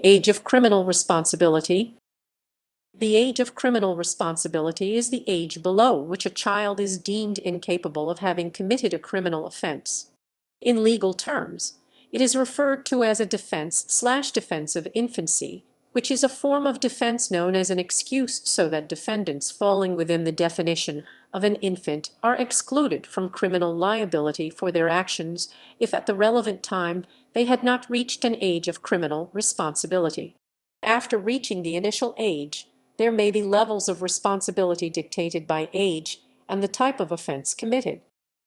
Age of criminal responsibility. The age of criminal responsibility is the age below which a child is deemed incapable of having committed a criminal offense. In legal terms, it is referred to as a defense of infancy, which is a form of defense known as an excuse so that defendants falling within the definition of an infant are excluded from criminal liability for their actions if at the relevant time they had not reached an age of criminal responsibility. After reaching the initial age, there may be levels of responsibility dictated by age and the type of offense committed.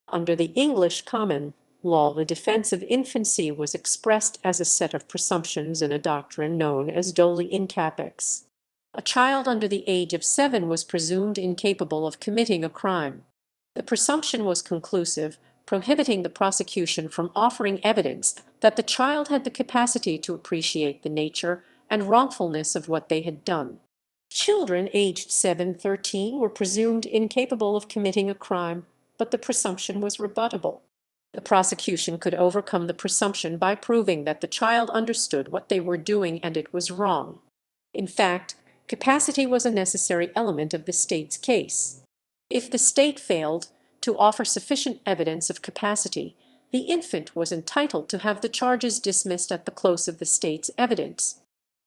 Under the English common law, the defense of infancy was expressed as a set of presumptions in a doctrine known as Doli incapax. A child under the age of 7 was presumed incapable of committing a crime. The presumption was conclusive, prohibiting the prosecution from offering evidence that the child had the capacity to appreciate the nature and wrongfulness of what they had done. Children aged 7–13 were presumed incapable of committing a crime, but the presumption was rebuttable. The prosecution could overcome the presumption by proving that the child understood what they were doing and it was wrong. In fact, capacity was a necessary element of the state's case. If the state failed to offer sufficient evidence of capacity, the infant was entitled to have the charges dismissed at the close of the state's evidence.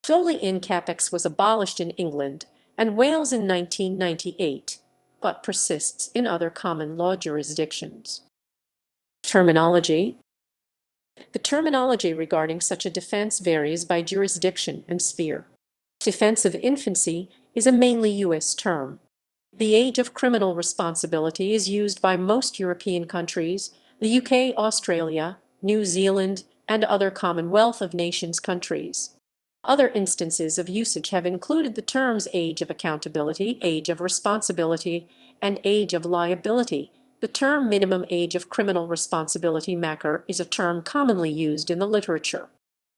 Doli incapax was abolished in England and Wales in 1998, but persists in other common law jurisdictions. Terminology. The terminology regarding such a defense varies by jurisdiction and sphere. Defense of infancy is a mainly U.S. term. The age of criminal responsibility is used by most European countries, the UK, Australia, New Zealand, and other Commonwealth of Nations countries. Other instances of usage have included the terms age of accountability, age of responsibility, and age of liability. The term minimum age of criminal responsibility (MACR) is a term commonly used in the literature.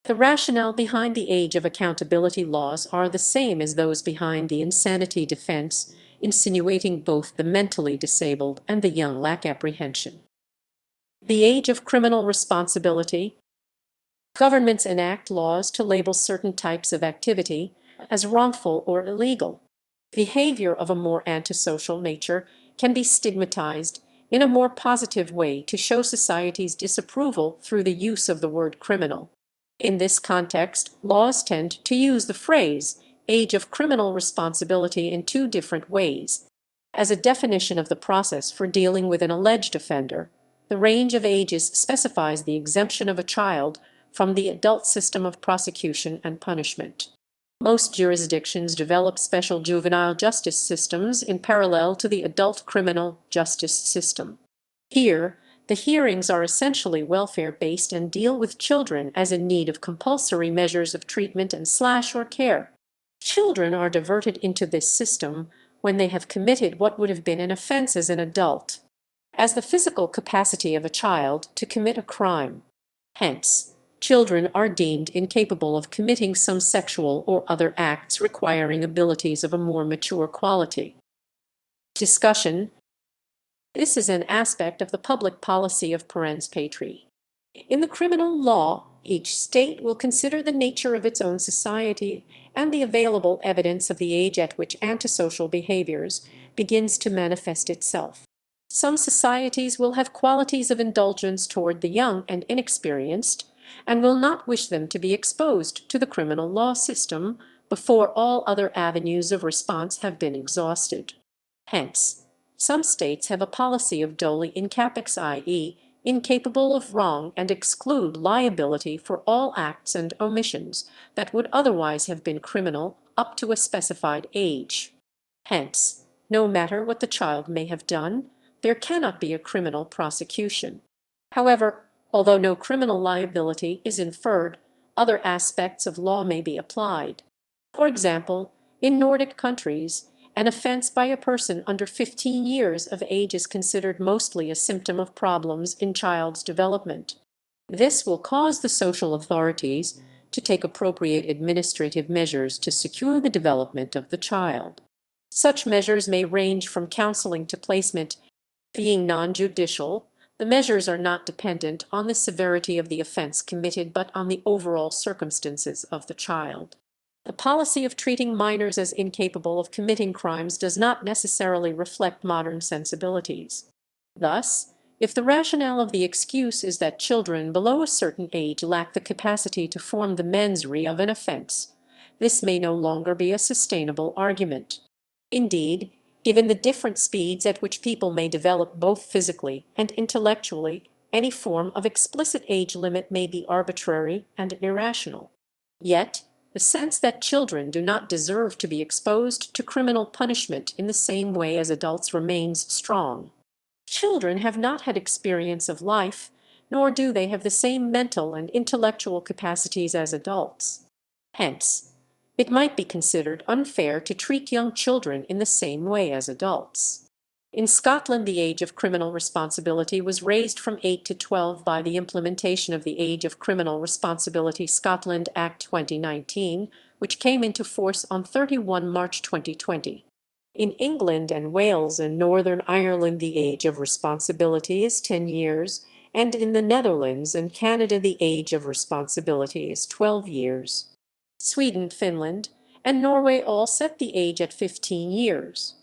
The rationale behind the age of accountability laws are the same as those behind the insanity defense, insinuating both the mentally disabled and the young lack apprehension. The age of criminal responsibility. Governments enact laws to label certain types of activity as wrongful or illegal. Behavior of a more antisocial nature can be stigmatized in a more positive way to show society's disapproval through the use of the word criminal. In this context, laws tend to use the phrase age of criminal responsibility in two different ways. As a definition of the process for dealing with an alleged offender, the range of ages specifies the exemption of a child from the adult system of prosecution and punishment. Most jurisdictions develop special juvenile justice systems in parallel to the adult criminal justice system. Here, the hearings are essentially welfare-based and deal with children as in need of compulsory measures of treatment and/or care. Children are diverted into this system when they have committed what would have been an offense as an adult, as the physical capacity of a child to commit a crime. Hence, children are deemed incapable of committing some sexual or other acts requiring abilities of a more mature quality. Discussion. This is an aspect of the public policy of parens patriae. In the criminal law, each state will consider the nature of its own society and the available evidence of the age at which antisocial behaviors begins to manifest itself. Some societies will have qualities of indulgence toward the young and inexperienced, and will not wish them to be exposed to the criminal law system before all other avenues of response have been exhausted. Hence, some states have a policy of Doli incapax, i.e., incapable of wrong, and exclude liability for all acts and omissions that would otherwise have been criminal up to a specified age. Hence, no matter what the child may have done, there cannot be a criminal prosecution. However, although no criminal liability is inferred, other aspects of law may be applied. For example, in Nordic countries, an offense by a person under 15 years of age is considered mostly a symptom of problems in child's development. This will cause the social authorities to take appropriate administrative measures to secure the development of the child. Such measures may range from counseling to placement. Being non-judicial, The measures are not dependent on the severity of the offense committed but on the overall circumstances of the child. The policy of treating minors as incapable of committing crimes does not necessarily reflect modern sensibilities. Thus, if the rationale of the excuse is that children below a certain age lack the capacity to form the mens rea of an offense, this may no longer be a sustainable argument. Indeed, given the different speeds at which people may develop both physically and intellectually, any form of explicit age limit may be arbitrary and irrational. Yet, the sense that children do not deserve to be exposed to criminal punishment in the same way as adults remains strong. Children have not had experience of life, nor do they have the same mental and intellectual capacities as adults. Hence, it might be considered unfair to treat young children in the same way as adults. In Scotland, the age of criminal responsibility was raised from 8 to 12 by the implementation of the Age of Criminal Responsibility Scotland Act 2019, which came into force on 31 March 2020. In England and Wales and Northern Ireland, the age of responsibility is 10 years, and in the Netherlands and Canada, the age of responsibility is 12 years. Sweden, Finland, and Norway all set the age at 15 years.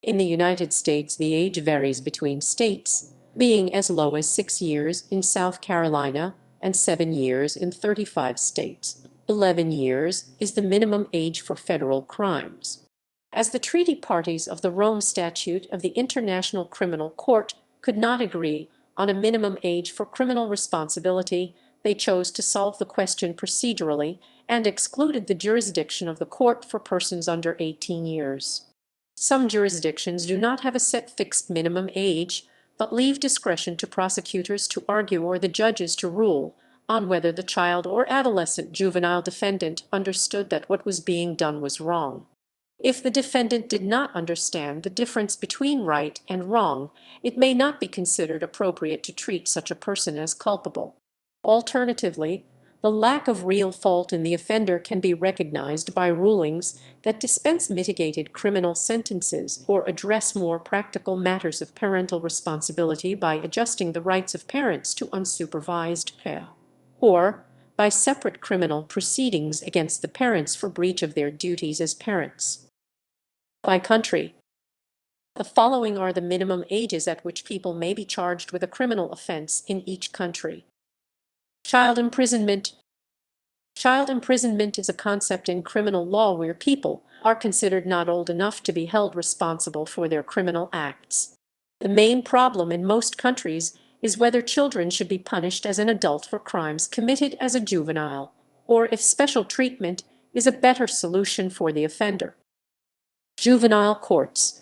In the United States, the age varies between states, being as low as 6 years in South Carolina and 7 years in 35 states. 11 years is the minimum age for federal crimes. As the treaty parties of the Rome Statute of the International Criminal Court could not agree on a minimum age for criminal responsibility, they chose to solve the question procedurally and excluded the jurisdiction of the court for persons under 18 years. Some jurisdictions do not have a set fixed minimum age, but leave discretion to prosecutors to argue or the judges to rule on whether the child or adolescent juvenile defendant understood that what was being done was wrong. If the defendant did not understand the difference between right and wrong, it may not be considered appropriate to treat such a person as culpable. Alternatively, the lack of real fault in the offender can be recognized by rulings that dispense mitigated criminal sentences or address more practical matters of parental responsibility by adjusting the rights of parents to unsupervised care, or by separate criminal proceedings against the parents for breach of their duties as parents. By country, the following are the minimum ages at which people may be charged with a criminal offense in each country. Child imprisonment. Child imprisonment is a concept in criminal law where people are considered not old enough to be held responsible for their criminal acts. The main problem in most countries is whether children should be punished as an adult for crimes committed as a juvenile, or if special treatment is a better solution for the offender. Juvenile courts.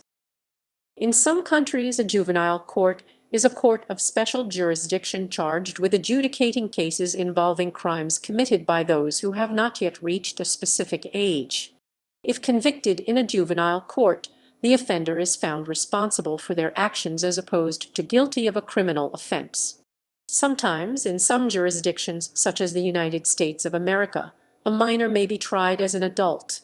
In some countries, a juvenile court is a court of special jurisdiction charged with adjudicating cases involving crimes committed by those who have not yet reached a specific age. If convicted in a juvenile court, the offender is found responsible for their actions as opposed to guilty of a criminal offense. Sometimes, in some jurisdictions, such as the United States of America, a minor may be tried as an adult.